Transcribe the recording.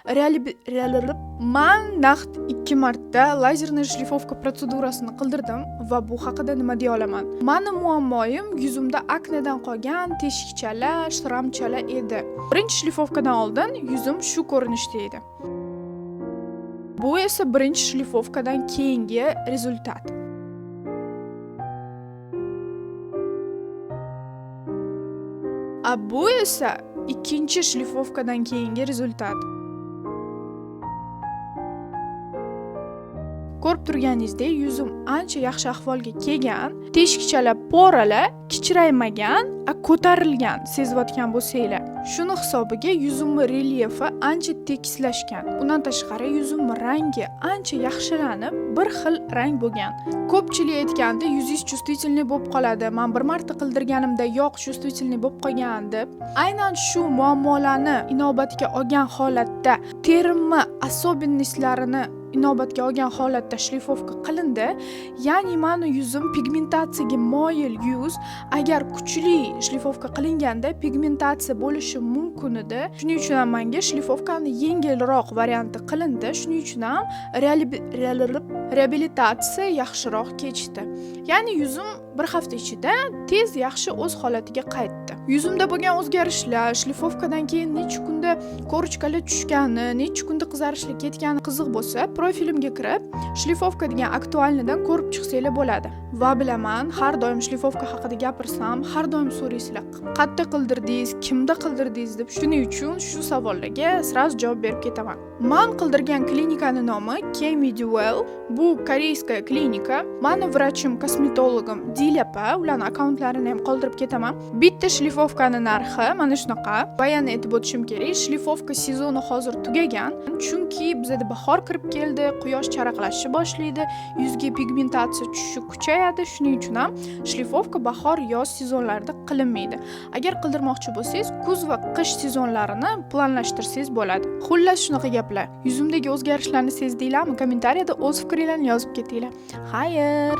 Man naqd 2 marta lazerniy shlifovka protsedurasini qildirdim va bu haqida nima deya olaman? Mani muammoyim yuzimda aknedan qolgan teshikchala, shramchala edi. Birinchi shlifovkadan oldin yuzim shu ko'rinishda edi. Bu esa birinchi shlifovkadan keyingi rezultat. Bu esa ikkinchi shlifovkadan keyingi rezultat. Ko'rib turganingizdek, yuzim ancha yaxshi ahvolga kelgan, teshikchalar poralar kichraymagan, ko'tarilgan sezayotgan bo'lsanglar. Shuni hisobiga yuzimning relyefi ancha tekislashgan. Undan tashqari yuzimning rangi ancha yaxshilanib, bir xil rang bo'lgan. Ko'pchilik aytganda yuzingiz чувствительный bo'lib qoladi. Men bir marta qildirganimda yo'q, чувствительный bo'lib qolgan deb. Aynan shu muammolarni inobatga olgan holatda terimni особенностьlarini inobatga olgan holatda shlifovka qilindi. Ya'ni meni yuzim pigmentatsiyaga moyil yuz. Agar kuchli shlifovka qilinganda pigmentatsiya bo'lishi mumkin edi. Shuning uchun ham menga shlifovkani yengilroq varianti qilindi. Shuning uchun ham reabilitatsiya yaxshiroq kechdi. Ya'ni yuzim bir hafta ichida tez yaxshi o'z holatiga qaytdi. Yuzimda bo'lgan o'zgarishlar, shlifovkadan keyin necha kunda korchkalar tushgani, necha kunda qizarishlar ketgani qiziq bo'lsa, profilimga kirib, shlifovka degan aktualnidan ko'rib chiqsanglar bo'ladi. Va bilaman, har doim shlifovka haqida gapirsam, har doim so'raysizlar, qayerda qildirdingiz, kimda qildirdingiz deb. Shuning uchun shu savollarga sraz javob berib ketaman. Men qildirgan klinikaning nomi K-Mediwell. Bu koreyska klinika. Meni vrachim, kosmetologim Dilapa, ularning akkauntlarini ham qoldirib ketaman. Bitta shlifovkaning narxi mana shunaqa. Va yana aytib o'tishim kerak, shlifovka sezoni hozir tugagan, chunki bizda bahor kirib keldi, quyosh charaqlashni boshlaydi, yuzga pigmentatsiya tushishi kuchayadi. Shuning uchun ham shlifovka bahor, yoz sezonlarida qilinmaydi. Agar qildirmoqchi bo'lsangiz, kuz va qish sezonlarini planlashtirsangiz bo'ladi. Xullas shunaqa gaplar. Yuzimdagi o'zgarishlarni sezdinglarmi? Kommentariyada o'z fikringizni yozib ketinglar. Xayr.